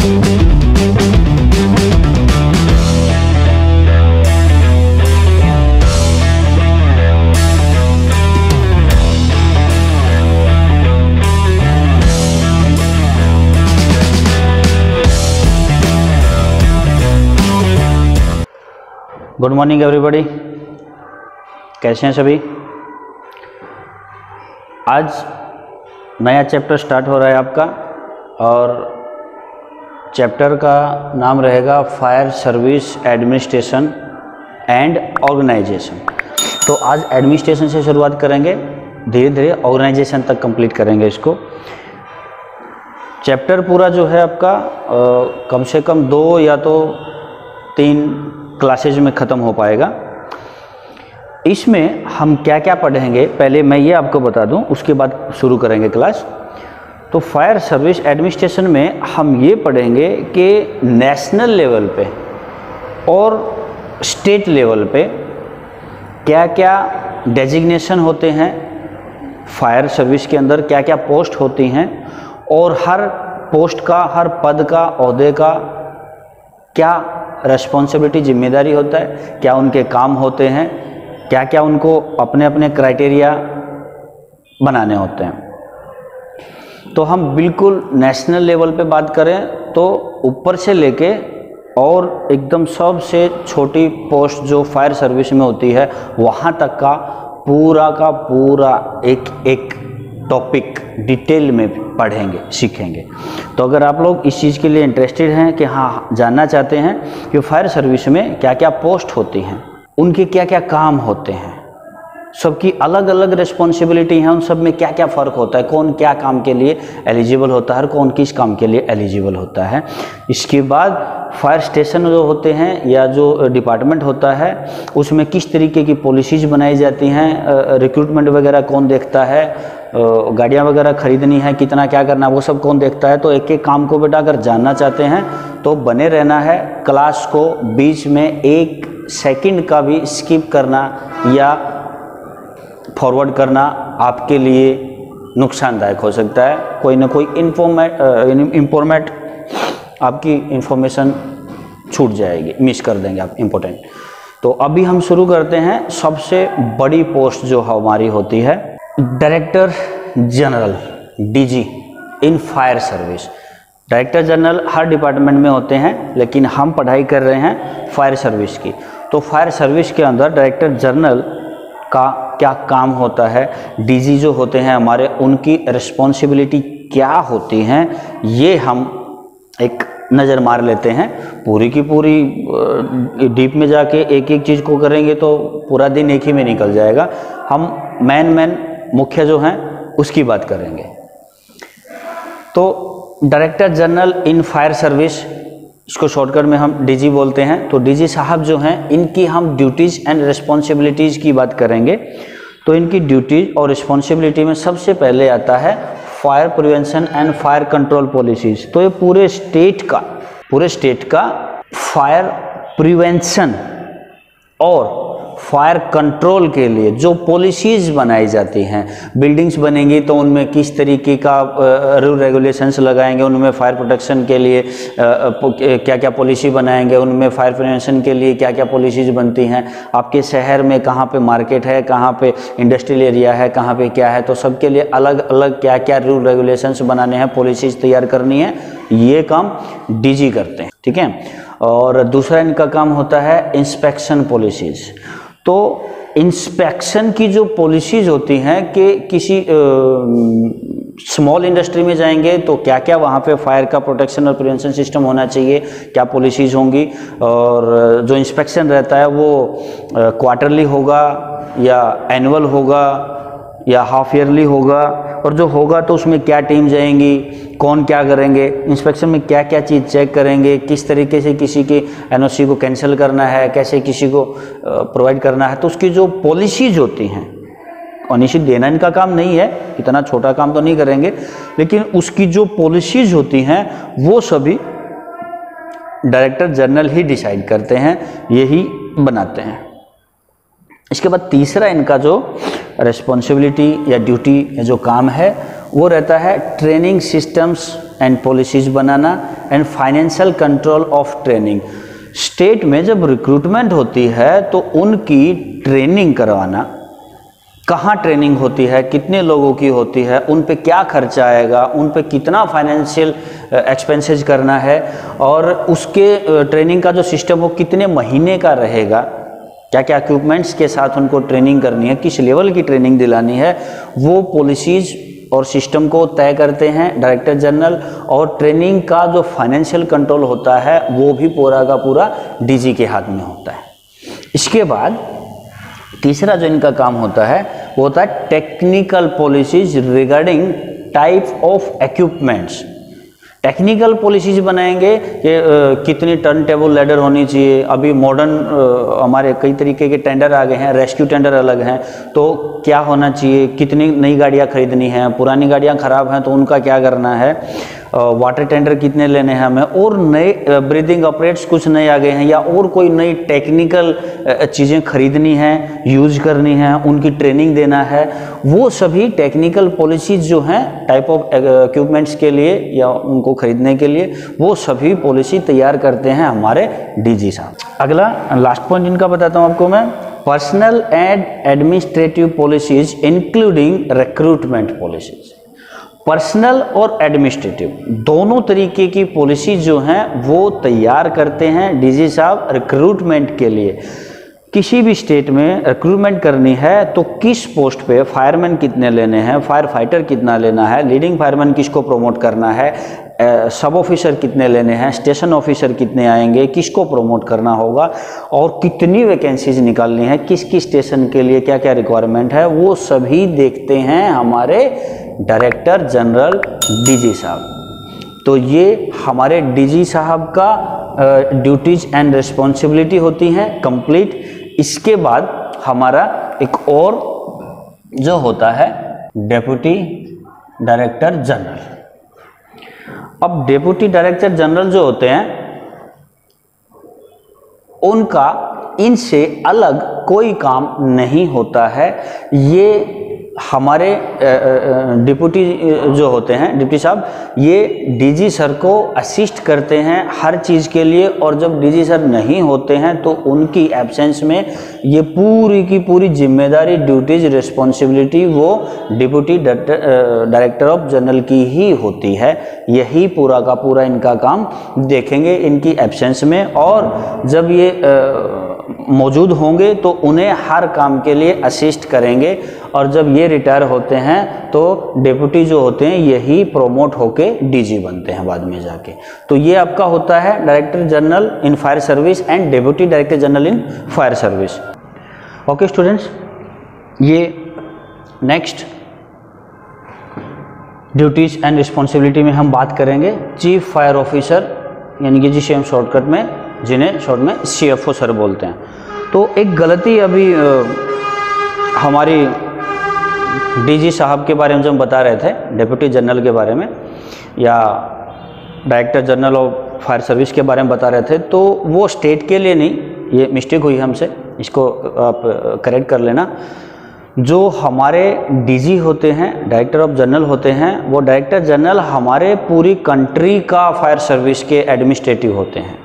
Good morning everybody, कैसे हैं सभी। आज नया चैप्टर स्टार्ट हो रहा है आपका और चैप्टर का नाम रहेगा fire service administration and organisation. तो आज एडमिनिस्ट्रेशन से शुरुआत करेंगे, धीरे धीरे ऑर्गेनाइजेशन तक कंप्लीट करेंगे इसको। चैप्टर पूरा जो है आपका कम से कम 2 या तो 3 क्लासेज में ख़त्म हो पाएगा। इसमें हम क्या क्या पढ़ेंगे पहले मैं ये आपको बता दूं, उसके बाद शुरू करेंगे क्लास। तो फायर सर्विस एडमिनिस्ट्रेशन में हम ये पढ़ेंगे कि नेशनल लेवल पे और स्टेट लेवल पे क्या क्या डेजिग्नेशन होते हैं, फायर सर्विस के अंदर क्या क्या पोस्ट होती हैं और हर पोस्ट का, हर पद का, ओहदे का क्या रिस्पॉन्सिबिलिटी, जिम्मेदारी होता है, क्या उनके काम होते हैं, क्या क्या उनको अपने अपने क्राइटेरिया बनाने होते हैं। तो हम बिल्कुल नेशनल लेवल पे बात करें तो ऊपर से लेके और एकदम सबसे छोटी पोस्ट जो फायर सर्विस में होती है वहाँ तक का पूरा एक एक टॉपिक डिटेल में पढ़ेंगे, सीखेंगे। तो अगर आप लोग इस चीज़ के लिए इंटरेस्टेड हैं कि हाँ जानना चाहते हैं कि फायर सर्विस में क्या क्या पोस्ट होती हैं, उनके क्या क्या काम होते हैं, सबकी अलग अलग रिस्पॉन्सिबिलिटी हैं, उन सब में क्या क्या फ़र्क होता है, कौन क्या काम के लिए एलिजिबल होता है, कौन किस काम के लिए एलिजिबल होता है। इसके बाद फायर स्टेशन जो होते हैं या जो डिपार्टमेंट होता है उसमें किस तरीके की पॉलिसीज़ बनाई जाती हैं, रिक्रूटमेंट वगैरह कौन देखता है, गाड़ियाँ वगैरह ख़रीदनी है, कितना क्या करना है, वो सब कौन देखता है। तो एक एक काम को बेटा अगर जानना चाहते हैं तो बने रहना है। क्लास को बीच में 1 सेकंड का भी स्किप करना या फॉरवर्ड करना आपके लिए नुकसानदायक हो सकता है। कोई ना कोई इम्फॉर्मेट आपकी इंफॉर्मेशन छूट जाएगी, मिस कर देंगे आप इम्पोर्टेंट। तो अभी हम शुरू करते हैं। सबसे बड़ी पोस्ट जो हमारी होती है डायरेक्टर जनरल, डीजी इन फायर सर्विस। डायरेक्टर जनरल हर डिपार्टमेंट में होते हैं, लेकिन हम पढ़ाई कर रहे हैं फायर सर्विस की। तो फायर सर्विस के अंदर डायरेक्टर जनरल का क्या काम होता है, डीजी जो होते हैं हमारे, उनकी रिस्पॉन्सिबिलिटी क्या होती हैं, ये हम एक नज़र मार लेते हैं। पूरी की पूरी डीप में जाके एक एक चीज़ को करेंगे तो पूरा दिन एक ही में निकल जाएगा। हम मेन मुख्य जो हैं उसकी बात करेंगे। तो director general in fire service, इसको शॉर्टकट में हम डीजी बोलते हैं। तो डीजी साहब जो हैं इनकी हम ड्यूटीज़ एंड रिस्पॉन्सिबिलिटीज़ की बात करेंगे। तो इनकी ड्यूटीज़ और रिस्पॉन्सिबिलिटी में सबसे पहले आता है fire prevention and fire control policies. तो ये पूरे स्टेट का फायर प्रिवेंशन और फायर कंट्रोल के लिए जो पॉलिसीज़ बनाई जाती हैं, बिल्डिंग्स बनेंगी तो उनमें किस तरीके का रूल रेगुलेशंस लगाएंगे, उनमें फायर प्रोटेक्शन के लिए क्या क्या पॉलिसी बनाएंगे, उनमें फायर प्रिवेंशन के लिए क्या क्या पॉलिसीज़ बनती हैं, आपके शहर में कहाँ पे मार्केट है, कहाँ पे इंडस्ट्रियल एरिया है, कहाँ पे क्या है, तो सबके लिए अलग अलग क्या क्या रूल रेगुलेशंस बनाने हैं, पॉलिसीज़ तैयार करनी है। ये काम डीजी करते हैं, ठीक है। और दूसरा इनका काम होता है इंस्पेक्शन पॉलिसीज़। तो इंस्पेक्शन की जो पॉलिसीज़ होती हैं कि किसी स्मॉल इंडस्ट्री में जाएंगे तो क्या क्या वहाँ पे फायर का प्रोटेक्शन और प्रिवेंशन सिस्टम होना चाहिए, क्या पॉलिसीज़ होंगी। और जो इंस्पेक्शन रहता है वो क्वार्टरली होगा या एनुअल होगा या हाफ ईयरली होगा, और जो होगा तो उसमें क्या टीम जाएंगी, कौन क्या करेंगे, इंस्पेक्शन में क्या क्या चीज़ चेक करेंगे, किस तरीके से किसी के एनओसी को कैंसिल करना है, कैसे किसी को प्रोवाइड करना है। तो उसकी जो पॉलिसीज होती हैं, अनिश्चित देना इनका काम नहीं है, इतना छोटा काम तो नहीं करेंगे, लेकिन उसकी जो पॉलिसीज होती हैं वो सभी डायरेक्टर जनरल ही डिसाइड करते हैं, यही बनाते हैं। इसके बाद तीसरा इनका जो रिस्पॉन्सिबिलिटी या ड्यूटी या जो काम है वो रहता है training systems and policies banana and financial control of training. State में जब रिक्रूटमेंट होती है तो उनकी ट्रेनिंग करवाना, कहाँ ट्रेनिंग होती है, कितने लोगों की होती है, उन पे क्या खर्चा आएगा, उन पे कितना फाइनेंशियल एक्सपेंसेस करना है, और उसके ट्रेनिंग का जो सिस्टम वो कितने महीने का रहेगा, क्या क्या इक्विपमेंट्स के साथ उनको ट्रेनिंग करनी है, किस लेवल की ट्रेनिंग दिलानी है, वो पॉलिसीज और सिस्टम को तय करते हैं डायरेक्टर जनरल। और ट्रेनिंग का जो फाइनेंशियल कंट्रोल होता है वो भी पूरा का पूरा डीजी के हाथ में होता है। इसके बाद तीसरा जो इनका काम होता है वो होता है technical policies regarding type of equipments. Technical policies बनाएंगे कि कितनी टर्न टेबल लैडर होनी चाहिए। अभी मॉडर्न हमारे कई तरीके के टेंडर आ गए हैं, रेस्क्यू टेंडर अलग हैं, तो क्या होना चाहिए, कितनी नई गाड़ियां खरीदनी है, पुरानी गाड़ियां खराब हैं तो उनका क्या करना है, वाटर टेंडर कितने लेने हैं हमें, और नए ब्रीदिंग ऑपरेट्स कुछ नए आ गए हैं या और कोई नई टेक्निकल चीज़ें खरीदनी हैं, यूज करनी है, उनकी ट्रेनिंग देना है। वो सभी टेक्निकल पॉलिसीज जो हैं टाइप ऑफ इक्विपमेंट्स के लिए या उनको खरीदने के लिए, वो सभी पॉलिसी तैयार करते हैं हमारे डीजी साहब। अगला लास्ट पॉइंट इनका बताता हूँ आपको मैं, personal and administrative policies including recruitment policies. Personal और एडमिनिस्ट्रेटिव दोनों तरीके की पॉलिसी जो हैं वो तैयार करते हैं डीजी साहब रिक्रूटमेंट के लिए। किसी भी स्टेट में रिक्रूटमेंट करनी है तो किस पोस्ट पे फायरमैन कितने लेने हैं, फायर फाइटर कितना लेना है, लीडिंग फायरमैन किसको प्रमोट करना है, सब ऑफिसर कितने लेने हैं, स्टेशन ऑफिसर कितने आएंगे, किसको प्रमोट करना होगा, और कितनी वैकेंसीज निकालनी है, किस किस स्टेशन के लिए क्या क्या रिक्वायरमेंट है, वो सभी देखते हैं हमारे डायरेक्टर जनरल डीजी साहब। तो ये हमारे डीजी साहब का ड्यूटीज एंड रिस्पॉन्सिबिलिटी होती हैं कंप्लीट। इसके बाद हमारा एक और जो होता है डेप्यूटी डायरेक्टर जनरल। अब डेप्यूटी डायरेक्टर जनरल जो होते हैं उनका इनसे अलग कोई काम नहीं होता है। ये हमारे डिप्टी जो होते हैं, डिप्टी साहब, ये डीजी सर को असिस्ट करते हैं हर चीज़ के लिए, और जब डीजी सर नहीं होते हैं तो उनकी एब्सेंस में ये पूरी की पूरी जिम्मेदारी, ड्यूटीज, रिस्पॉन्सिबिलिटी वो डिप्टी डायरेक्टर ऑफ जनरल की ही होती है। यही पूरा का पूरा इनका काम देखेंगे इनकी एब्सेंस में, और जब ये मौजूद होंगे तो उन्हें हर काम के लिए असिस्ट करेंगे, और जब ये रिटायर होते हैं तो डेप्यूटी जो होते हैं यही प्रोमोट होके डीजी बनते हैं बाद में जाके। तो ये आपका होता है director general in fire service and deputy director general in fire service. Okay students, ये नेक्स्ट ड्यूटीज एंड रिस्पॉन्सिबिलिटी में हम बात करेंगे चीफ फायर ऑफिसर, यानी कि जिसे हम शॉर्टकट में, जिन्हें शॉर्ट में CFO सर बोलते हैं। तो एक गलती अभी हमारी डीजी साहब के बारे में जो हम बता रहे थे, डेप्यूटी जनरल के बारे में या director general of fire service के बारे में बता रहे थे, तो वो स्टेट के लिए नहीं, ये मिस्टेक हुई हमसे, इसको आप करेक्ट कर लेना। जो हमारे डीजी होते हैं, डायरेक्टर ऑफ जनरल होते हैं, वो डायरेक्टर जनरल हमारे पूरी कंट्री का फायर सर्विस के एडमिनिस्ट्रेटिव होते हैं।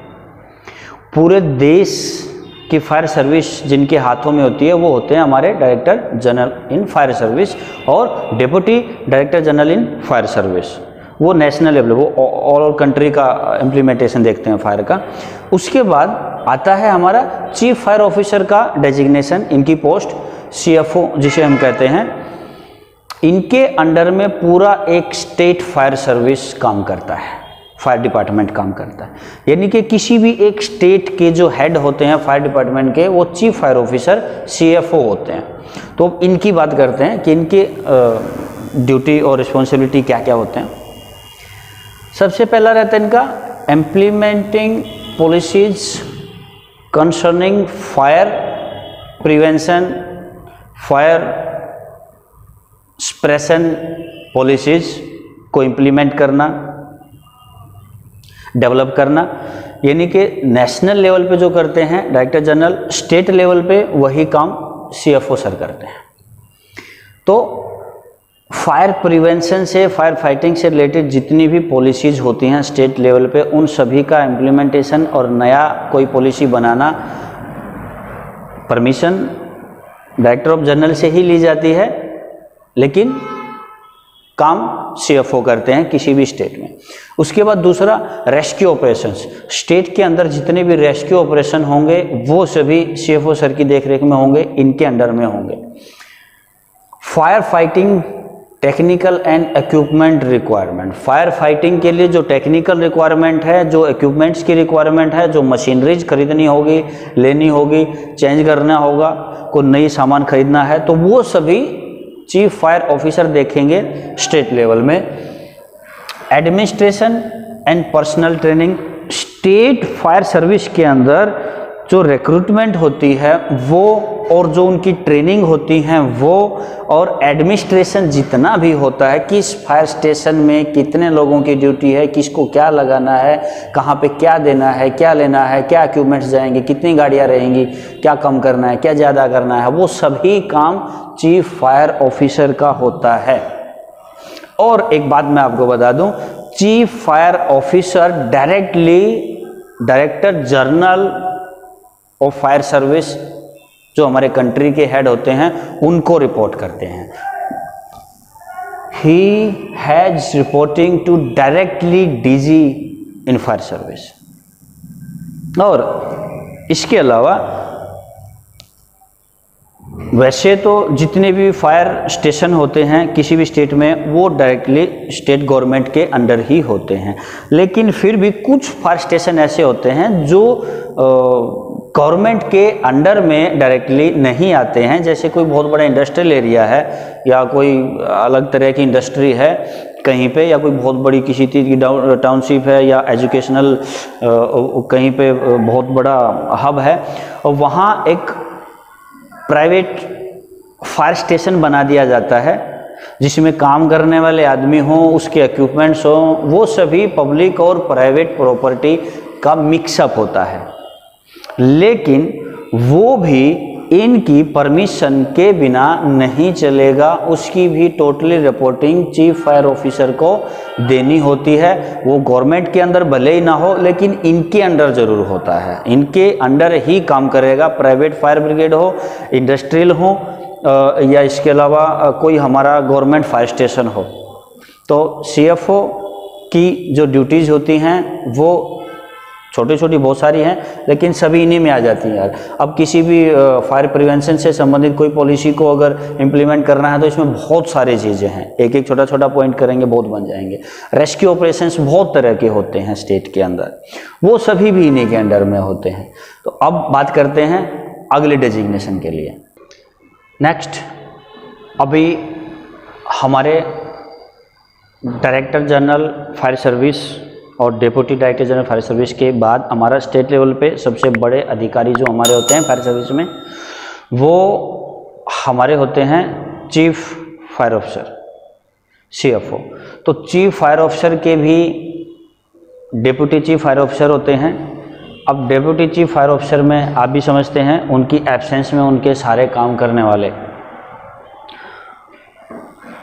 पूरे देश की फायर सर्विस जिनके हाथों में होती है वो होते हैं हमारे director general in fire service और deputy director general in fire service. वो नेशनल लेवल, वो ऑल कंट्री का इम्प्लीमेंटेशन देखते हैं फायर का। उसके बाद आता है हमारा चीफ फायर ऑफिसर का डेजिग्नेशन, इनकी पोस्ट CFO जिसे हम कहते हैं। इनके अंडर में पूरा एक स्टेट फायर सर्विस काम करता है, फायर डिपार्टमेंट काम करता है। यानी कि किसी भी एक स्टेट के जो हेड होते हैं फायर डिपार्टमेंट के, वो चीफ फायर ऑफिसर CFO होते हैं। तो इनकी बात करते हैं कि इनके ड्यूटी और रिस्पॉन्सिबिलिटी क्या क्या होते हैं। सबसे पहला रहता है इनका implementing policies concerning fire prevention, fire suppression policies को इम्प्लीमेंट करना, डेवलप करना। यानी कि नेशनल लेवल पे जो करते हैं डायरेक्टर जनरल, स्टेट लेवल पे वही काम CFO सर करते हैं। तो फायर प्रिवेंशन से, फायर फाइटिंग से रिलेटेड जितनी भी पॉलिसीज़ होती हैं स्टेट लेवल पे, उन सभी का इम्प्लीमेंटेशन और नया कोई policy banana permission director of general से ही ली जाती है, लेकिन काम CFO करते हैं किसी भी स्टेट में। उसके बाद दूसरा रेस्क्यू ऑपरेशंस, स्टेट के अंदर जितने भी रेस्क्यू ऑपरेशन होंगे वो सभी CFO सर की देखरेख में होंगे, इनके अंडर में होंगे। Fire fighting technical and equipment requirement, fire fighting के लिए जो टेक्निकल रिक्वायरमेंट है, जो इक्विपमेंट्स की रिक्वायरमेंट है, जो मशीनरीज खरीदनी होगी, लेनी होगी, चेंज करना होगा, कोई नई सामान खरीदना है, तो वो सभी चीफ फायर ऑफिसर देखेंगे स्टेट लेवल में। Administration and personal training, state fire service के अंदर जो रिक्रूटमेंट होती है वो और जो उनकी ट्रेनिंग होती है वो, और एडमिनिस्ट्रेशन जितना भी होता है, किस फायर स्टेशन में कितने लोगों की ड्यूटी है, किसको क्या लगाना है, कहाँ पे क्या देना है, क्या लेना है, क्या इक्विपमेंट्स जाएंगे, कितनी गाड़ियाँ रहेंगी, क्या कम करना है, क्या ज़्यादा करना है, वो सभी काम चीफ फायर ऑफिसर का होता है। और एक बात मैं आपको बता दूं, chief fire officer directly director general of fire service, जो हमारे कंट्री के हेड होते हैं, उनको रिपोर्ट करते हैं। He has reporting to directly DG in fire service. और इसके अलावा वैसे तो जितने भी फायर स्टेशन होते हैं किसी भी स्टेट में, वो डायरेक्टली स्टेट गवर्नमेंट के अंडर ही होते हैं, लेकिन फिर भी कुछ फायर स्टेशन ऐसे होते हैं जो गवर्नमेंट के अंडर में डायरेक्टली नहीं आते हैं। जैसे कोई बहुत बड़ा इंडस्ट्रियल एरिया है या कोई अलग तरह की इंडस्ट्री है कहीं पे, या कोई बहुत बड़ी किसी चीज़ की टाउनशिप है, या एजुकेशनल कहीं पे बहुत बड़ा हब है, और वहाँ एक प्राइवेट फायर स्टेशन बना दिया जाता है जिसमें काम करने वाले आदमी हों, उसके इक्विपमेंट्स हों, वो सभी पब्लिक और प्राइवेट प्रॉपर्टी का मिक्सअप होता है, लेकिन वो भी इनकी परमिशन के बिना नहीं चलेगा। उसकी भी totally reporting chief fire officer को देनी होती है। वो गवर्नमेंट के अंदर भले ही ना हो, लेकिन इनके अंडर जरूर होता है, इनके अंडर ही काम करेगा। प्राइवेट फायर ब्रिगेड हो, इंडस्ट्रियल हो, या इसके अलावा कोई हमारा गवर्नमेंट फायर स्टेशन हो, तो CFO की जो ड्यूटीज़ होती हैं वो छोटी छोटी बहुत सारी हैं, लेकिन सभी इन्हीं में आ जाती हैं यार। अब किसी भी फायर प्रिवेंशन से संबंधित कोई पॉलिसी को अगर इम्प्लीमेंट करना है तो इसमें बहुत सारी चीज़ें हैं, एक एक छोटा छोटा पॉइंट करेंगे बहुत बन जाएंगे। रेस्क्यू ऑपरेशंस बहुत तरह के होते हैं स्टेट के अंदर, वो सभी भी इन्हीं के अंडर में होते हैं। तो अब बात करते हैं अगले डेजिग्नेशन के लिए। नेक्स्ट, अभी हमारे डायरेक्टर जनरल फायर सर्विस और deputy director general fire service के बाद हमारा स्टेट लेवल पे सबसे बड़े अधिकारी जो हमारे होते हैं फायर सर्विस में, वो हमारे होते हैं चीफ फायर ऑफिसर CFO। तो चीफ फायर ऑफिसर के भी डिप्टी चीफ फायर ऑफिसर होते हैं। अब डिप्टी चीफ फायर ऑफिसर में आप भी समझते हैं उनकी एब्सेंस में उनके सारे काम करने वाले।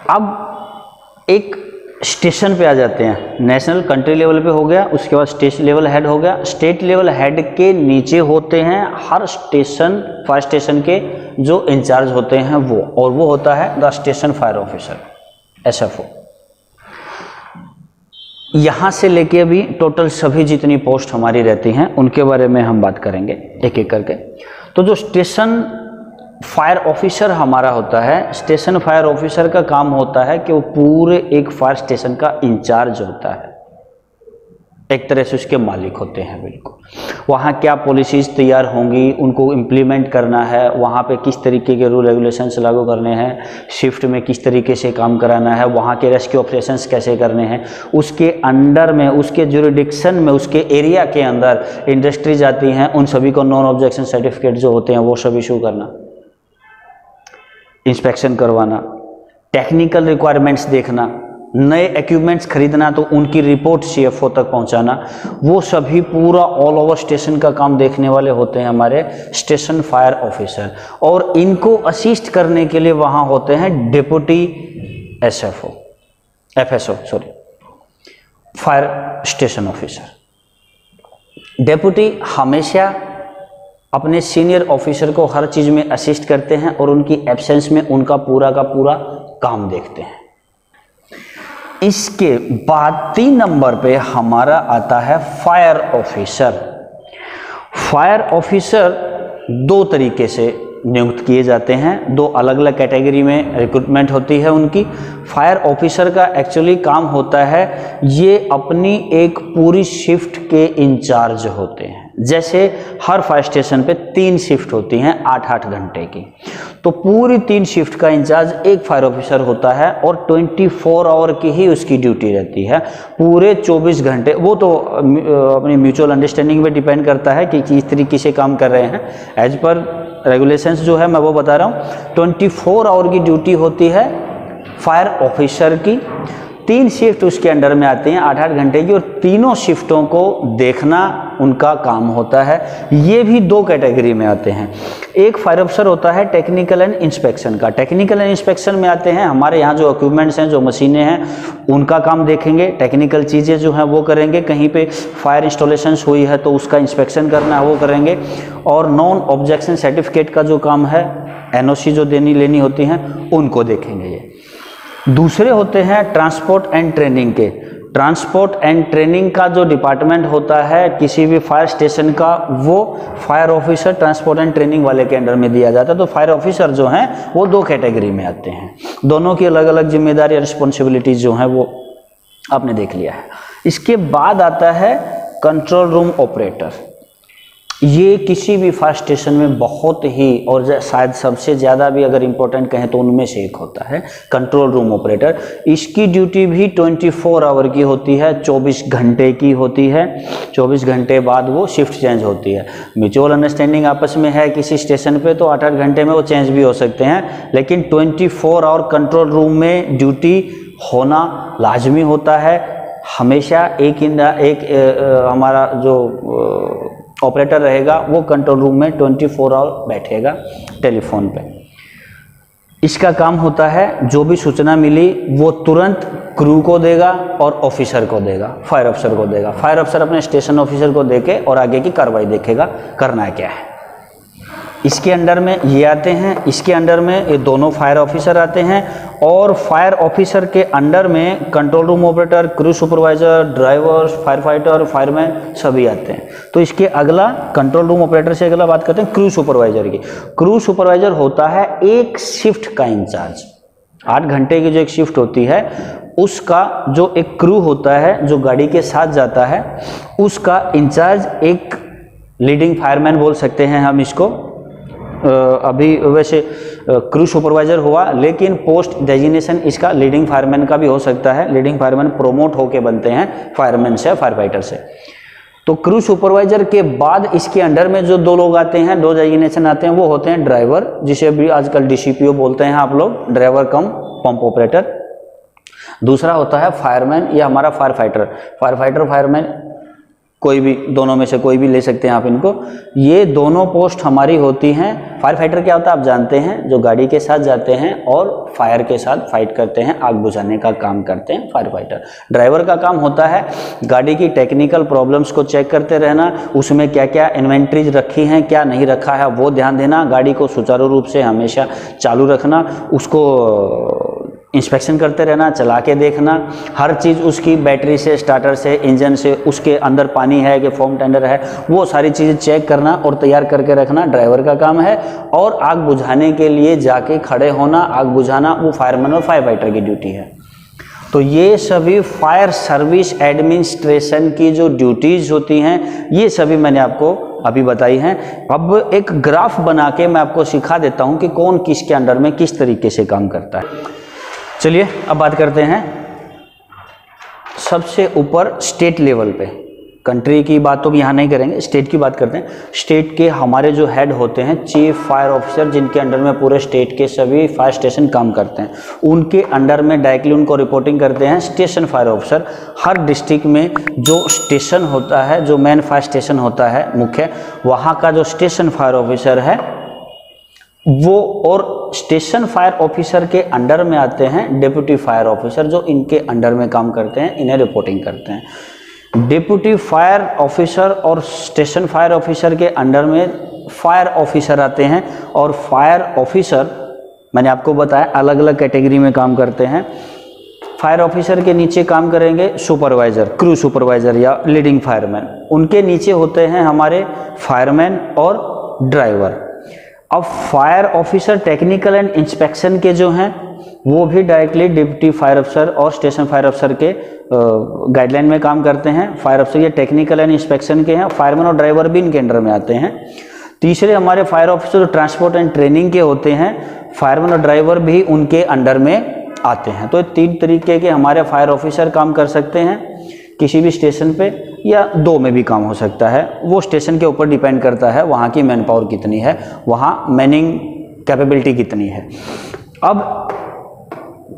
अब एक स्टेशन पे आ जाते हैं, नेशनल कंट्री लेवल पे हो गया, उसके बाद स्टेट लेवल हेड हो गया। स्टेट लेवल हेड के नीचे होते हैं हर स्टेशन, फायर स्टेशन के जो इंचार्ज होते हैं वो, और वो होता है the station fire officer SFO। यहाँ से लेके अभी टोटल सभी जितनी पोस्ट हमारी रहती हैं उनके बारे में हम बात करेंगे एक एक करके। तो जो स्टेशन फायर ऑफिसर हमारा होता है, स्टेशन फायर ऑफिसर का काम होता है कि वो पूरे एक फायर स्टेशन का इंचार्ज होता है, एक तरह से उसके मालिक होते हैं बिल्कुल। वहाँ क्या पॉलिसीज़ तैयार होंगी उनको इम्प्लीमेंट करना है, वहाँ पे किस तरीके के रूल रेगुलेशंस लागू करने हैं, शिफ्ट में किस तरीके से काम कराना है, वहाँ के रेस्क्यू ऑपरेशंस कैसे करने हैं, उसके अंडर में, उसके जुरिडिक्शन में, उसके एरिया के अंदर इंडस्ट्रीज आती हैं, उन सभी को नॉन ऑब्जेक्शन सर्टिफिकेट जो होते हैं वो सब इशू करना, इंस्पेक्शन करवाना, टेक्निकल रिक्वायरमेंट्स देखना, नए इक्विपमेंट्स खरीदना तो उनकी रिपोर्ट CFO तक पहुंचाना, वो सभी पूरा ऑल ओवर स्टेशन का काम देखने वाले होते हैं हमारे स्टेशन फायर ऑफिसर। और इनको असिस्ट करने के लिए वहाँ होते हैं deputy SFO, FSO sorry, fire station officer. Deputy हमेशा अपने सीनियर ऑफिसर को हर चीज़ में असिस्ट करते हैं और उनकी एब्सेंस में उनका पूरा का पूरा काम देखते हैं। इसके बाद 3 नंबर पे हमारा आता है फायर ऑफिसर। फायर ऑफिसर 2 तरीके से नियुक्त किए जाते हैं, 2 अलग अलग कैटेगरी में रिक्रूटमेंट होती है उनकी। फायर ऑफिसर का एक्चुअली काम होता है, ये अपनी एक पूरी शिफ्ट के इंचार्ज होते हैं। जैसे हर फायर स्टेशन पे 3 शिफ्ट होती हैं 8-8 घंटे की, तो पूरी 3 शिफ्ट का इंचार्ज एक फायर ऑफिसर होता है और 24 आवर की ही उसकी ड्यूटी रहती है, पूरे 24 घंटे। वो तो अपनी म्यूचुअल अंडरस्टैंडिंग पे डिपेंड करता है कि किस तरीके से काम कर रहे हैं। एज पर रेगुलेशंस जो है मैं वो बता रहा हूँ। 24 आवर की ड्यूटी होती है फायर ऑफिसर की। 3 शिफ्ट उसके अंडर में आती हैं 8-8 घंटे की, और तीनों शिफ्टों को देखना उनका काम होता है। ये भी 2 कैटेगरी में आते हैं। एक फायर ऑफिसर होता है टेक्निकल एंड इंस्पेक्शन का। टेक्निकल एंड इंस्पेक्शन में आते हैं, हमारे यहाँ जो इक्विपमेंट्स हैं, जो मशीनें हैं, उनका काम देखेंगे। टेक्निकल चीज़ें जो हैं वो करेंगे। कहीं पे फायर इंस्टॉलेशंस हुई है तो उसका इंस्पेक्शन करना है वो करेंगे। और नॉन ऑब्जेक्शन सर्टिफिकेट का जो काम है, NOC जो देनी लेनी होती हैं, उनको देखेंगे ये। दूसरे होते हैं ट्रांसपोर्ट एंड ट्रेनिंग के। ट्रांसपोर्ट एंड ट्रेनिंग का जो डिपार्टमेंट होता है किसी भी फायर स्टेशन का, वो fire officer transport and training वाले के अंडर में दिया जाता है। तो फायर ऑफिसर जो हैं वो 2 कैटेगरी में आते हैं। दोनों की अलग अलग जिम्मेदारी, रिस्पॉन्सिबिलिटीज जो हैं वो आपने देख लिया है। इसके बाद आता है कंट्रोल रूम ऑपरेटर। ये किसी भी फायर स्टेशन में बहुत ही, और शायद सबसे ज़्यादा भी अगर इम्पोर्टेंट कहें तो उनमें से एक होता है कंट्रोल रूम ऑपरेटर। इसकी ड्यूटी भी 24 आवर की होती है, 24 घंटे की होती है। 24 घंटे बाद वो शिफ्ट चेंज होती है। म्यूचुअल अंडरस्टैंडिंग आपस में है किसी स्टेशन पे तो 8-8 घंटे में वो चेंज भी हो सकते हैं, लेकिन 24 आवर कंट्रोल रूम में ड्यूटी होना लाजमी होता है। हमेशा एक हमारा जो ऑपरेटर रहेगा वो कंट्रोल रूम में 24 आवर बैठेगा टेलीफोन पे। इसका काम होता है जो भी सूचना मिली वो तुरंत क्रू को देगा और ऑफिसर को देगा, फायर ऑफिसर को देगा। फायर ऑफिसर अपने स्टेशन ऑफिसर को देके और आगे की कार्रवाई देखेगा करना क्या है। इसके अंडर में ये आते हैं, इसके अंडर में ये दोनों फायर ऑफिसर आते हैं, और फायर ऑफिसर के अंडर में control room operator, crew supervisor, driver, fire fighter, fireman सभी आते हैं। तो इसके अगला कंट्रोल रूम ऑपरेटर से अगला बात करते हैं क्रू सुपरवाइजर की। क्रू सुपरवाइजर होता है एक शिफ्ट का इंचार्ज। 8 घंटे की जो एक शिफ्ट होती है उसका जो एक क्रू होता है जो गाड़ी के साथ जाता है, उसका इंचार्ज एक लीडिंग फायरमैन बोल सकते हैं हम इसको। अभी वैसे क्रू सुपरवाइजर हुआ, लेकिन पोस्ट डेजिग्नेशन इसका लीडिंग फायरमैन का भी हो सकता है। लीडिंग फायरमैन प्रोमोट होके बनते हैं फायरमैन से, फायर फाइटर से। तो क्रू सुपरवाइजर के बाद इसके अंडर में जो 2 लोग आते हैं, 2 डेजिग्नेशन आते हैं, वो होते हैं ड्राइवर, जिसे भी आजकल DCPO बोलते हैं आप लोग, ड्राइवर कम पंप ऑपरेटर। दूसरा होता है फायरमैन या हमारा fire fighter. Fire fighter, fireman कोई भी, दोनों में से कोई भी ले सकते हैं आप इनको। ये दोनों पोस्ट हमारी होती हैं। फायर फाइटर क्या होता है आप जानते हैं, जो गाड़ी के साथ जाते हैं और फायर के साथ फाइट करते हैं, आग बुझाने का काम करते हैं फायर फाइटर। ड्राइवर का काम होता है गाड़ी की टेक्निकल प्रॉब्लम्स को चेक करते रहना, उसमें क्या क्या इन्वेंट्रीज रखी हैं, क्या नहीं रखा है वो ध्यान देना, गाड़ी को सुचारू रूप से हमेशा चालू रखना, उसको इंस्पेक्शन करते रहना, चला के देखना, हर चीज़ उसकी बैटरी से, स्टार्टर से, इंजन से, उसके अंदर पानी है कि फोम टेंडर है, वो सारी चीज़ें चेक करना और तैयार करके रखना ड्राइवर का काम है। और आग बुझाने के लिए जाके खड़े होना, आग बुझाना, वो फायरमैन और फायर फाइटर की ड्यूटी है। तो ये सभी फायर सर्विस एडमिनिस्ट्रेशन की जो ड्यूटीज़ होती हैं, ये सभी मैंने आपको अभी बताई हैं। अब एक ग्राफ बना के मैं आपको सिखा देता हूँ कि कौन किसके अंडर में किस तरीके से काम करता है। चलिए अब बात करते हैं सबसे ऊपर स्टेट लेवल पे। कंट्री की बात तो यहाँ नहीं करेंगे, स्टेट की बात करते हैं। स्टेट के हमारे जो हेड होते हैं चीफ फायर ऑफिसर, जिनके अंडर में पूरे स्टेट के सभी फायर स्टेशन काम करते हैं, उनके अंडर में डायरेक्टली उनको रिपोर्टिंग करते हैं स्टेशन फायर ऑफिसर। हर डिस्ट्रिक्ट में जो स्टेशन होता है, जो मेन फायर स्टेशन होता है मुख्य, वहाँ का जो स्टेशन फायर ऑफिसर है वो, और स्टेशन फायर ऑफिसर के अंडर में आते हैं डिप्टी फायर ऑफिसर, जो इनके अंडर में काम करते हैं, इन्हें रिपोर्टिंग करते हैं। डिप्टी फायर ऑफिसर और स्टेशन फायर ऑफिसर के अंडर में फायर ऑफिसर आते हैं, और फायर ऑफिसर मैंने आपको बताया अलग अलग कैटेगरी में काम करते हैं। फायर ऑफिसर के नीचे काम करेंगे सुपरवाइज़र, क्रू सुपरवाइज़र या लीडिंग फायरमैन। उनके नीचे होते हैं हमारे फायरमैन और ड्राइवर। अब fire officer technical and inspection के जो हैं वो भी डायरेक्टली डिप्टी फायर अफसर और स्टेशन फायर अफसर के गाइडलाइन में काम करते हैं। फायर अफसर ये टेक्निकल एंड इंस्पेक्शन के हैं, फायरमैन और ड्राइवर भी इनके अंडर में आते हैं। तीसरे हमारे fire officer transport and training के होते हैं, फायरमैन और ड्राइवर भी उनके अंडर में आते हैं। तो 3 तरीके के हमारे फायर ऑफिसर काम कर सकते हैं किसी भी स्टेशन पे, या 2 में भी काम हो सकता है। वो स्टेशन के ऊपर डिपेंड करता है वहाँ की मैन पावर कितनी है, वहाँ मैनिंग कैपेबिलिटी कितनी है। अब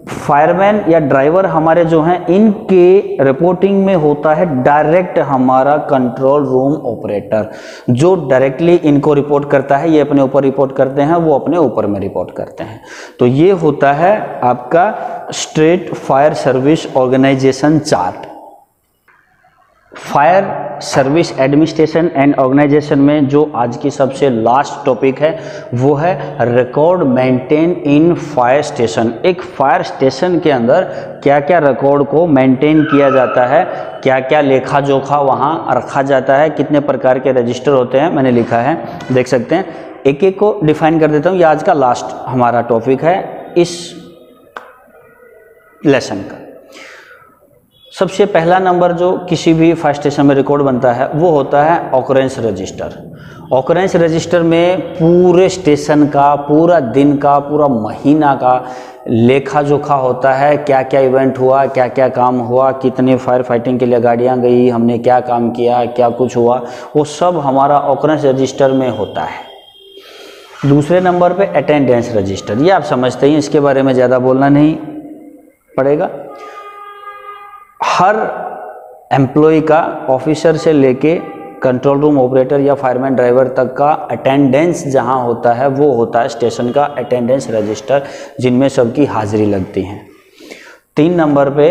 फायरमैन या ड्राइवर हमारे जो हैं, इनके रिपोर्टिंग में होता है डायरेक्ट हमारा कंट्रोल रूम ऑपरेटर, जो डायरेक्टली इनको रिपोर्ट करता है। ये अपने ऊपर रिपोर्ट करते हैं, वो अपने ऊपर में रिपोर्ट करते हैं। तो ये होता है आपका state fire service organisation chart. Fire service administration and organisation में जो आज की सबसे लास्ट टॉपिक है वो है record maintain in fire station. एक फायर स्टेशन के अंदर क्या क्या रिकॉर्ड को मेंटेन किया जाता है, क्या क्या लेखा जोखा वहाँ रखा जाता है, कितने प्रकार के रजिस्टर होते हैं, मैंने लिखा है, देख सकते हैं। एक एक को डिफाइन कर देता हूँ। ये आज का लास्ट हमारा टॉपिक है इस लेसन का। सबसे पहला नंबर जो किसी भी फायर स्टेशन में रिकॉर्ड बनता है वो होता है ऑकरेंस रजिस्टर। ऑकरेंस रजिस्टर में पूरे स्टेशन का, पूरा दिन का, पूरा महीना का लेखा जोखा होता है। क्या क्या इवेंट हुआ, क्या क्या काम हुआ, कितने फायर फाइटिंग के लिए गाड़ियां गई, हमने क्या काम किया, क्या कुछ हुआ, वो सब हमारा ऑकरेंस रजिस्टर में होता है। दूसरे नंबर पे अटेंडेंस रजिस्टर, ये आप समझते हैं, इसके बारे में ज़्यादा बोलना नहीं पड़ेगा। हर एम्प्लॉय का, ऑफिसर से लेके कंट्रोल रूम ऑपरेटर या फायरमैन ड्राइवर तक का अटेंडेंस जहां होता है वो होता है स्टेशन का अटेंडेंस रजिस्टर, जिनमें सबकी हाजिरी लगती है। 3 नंबर पे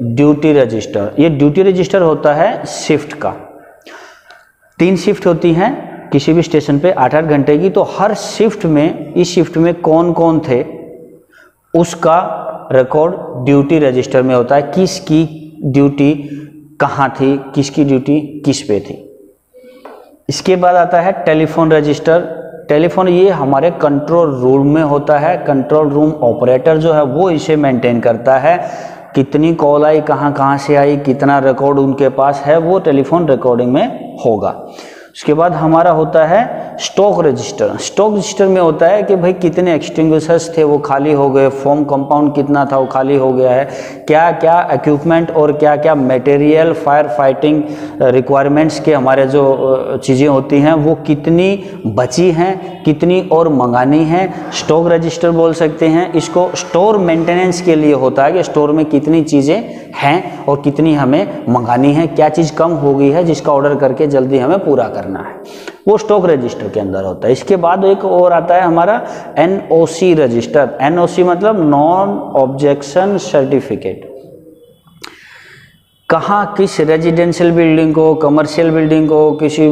ड्यूटी रजिस्टर। ये ड्यूटी रजिस्टर होता है शिफ्ट का। 3 शिफ्ट होती हैं किसी भी स्टेशन पे 8-8 घंटे की। तो हर शिफ्ट में, इस शिफ्ट में कौन कौन थे उसका रिकॉर्ड ड्यूटी रजिस्टर में होता है। किसकी ड्यूटी कहाँ थी, किसकी ड्यूटी किस पे थी। इसके बाद आता है टेलीफोन रजिस्टर। टेलीफोन ये हमारे कंट्रोल रूम में होता है। कंट्रोल रूम ऑपरेटर जो है वो इसे मेंटेन करता है। कितनी कॉल आई, कहाँ कहाँ से आई, कितना रिकॉर्ड उनके पास है, वो टेलीफोन रिकॉर्डिंग में होगा। उसके बाद हमारा होता है स्टॉक रजिस्टर। स्टॉक रजिस्टर में होता है कि भाई कितने एक्सटिंग्विशर्स थे वो खाली हो गए, फोम कंपाउंड कितना था वो खाली हो गया है, क्या क्या इक्विपमेंट और क्या क्या मटेरियल फायर फाइटिंग रिक्वायरमेंट्स के हमारे जो चीज़ें होती हैं वो कितनी बची हैं, कितनी और मंगानी हैं। स्टॉक रजिस्टर बोल सकते हैं इसको। स्टोर मेंटेनेंस के लिए होता है कि स्टोर में कितनी चीज़ें हैं और कितनी हमें मंगानी है, क्या चीज़ कम हो गई है जिसका ऑर्डर करके जल्दी हमें पूरा करना है, वो स्टॉक रजिस्टर के अंदर होता है। इसके बाद एक और आता है हमारा एनओसी रजिस्टर। एनओसी मतलब नॉन ऑब्जेक्शन सर्टिफिकेट। कहाँ, किस रेजिडेंशियल बिल्डिंग को, कमर्शियल बिल्डिंग को, किसी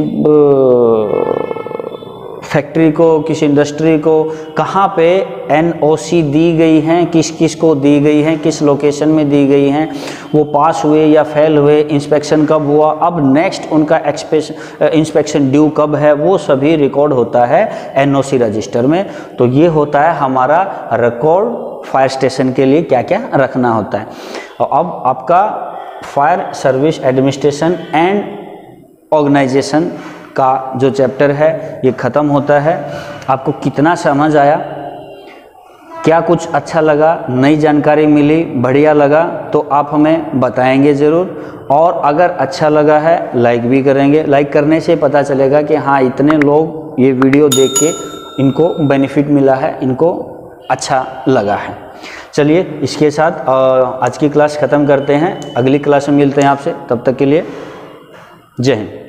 फैक्ट्री को, किसी इंडस्ट्री को कहाँ पे एनओसी दी गई हैं, किस किस को दी गई हैं, किस लोकेशन में दी गई हैं, वो पास हुए या फेल हुए, इंस्पेक्शन कब हुआ, अब नेक्स्ट उनका इंस्पेक्शन ड्यू कब है, वो सभी रिकॉर्ड होता है एनओसी रजिस्टर में। तो ये होता है हमारा रिकॉर्ड फायर स्टेशन के लिए क्या क्या रखना होता है। और अब आपका fire service administration and organisation का जो चैप्टर है ये ख़त्म होता है। आपको कितना समझ आया, क्या कुछ अच्छा लगा, नई जानकारी मिली, बढ़िया लगा तो आप हमें बताएंगे ज़रूर। और अगर अच्छा लगा है लाइक भी करेंगे। लाइक करने से पता चलेगा कि हाँ इतने लोग ये वीडियो देख के इनको बेनिफिट मिला है, इनको अच्छा लगा है। चलिए इसके साथ आज की क्लास ख़त्म करते हैं। अगली क्लास में मिलते हैं आपसे, तब तक के लिए जय हिंद।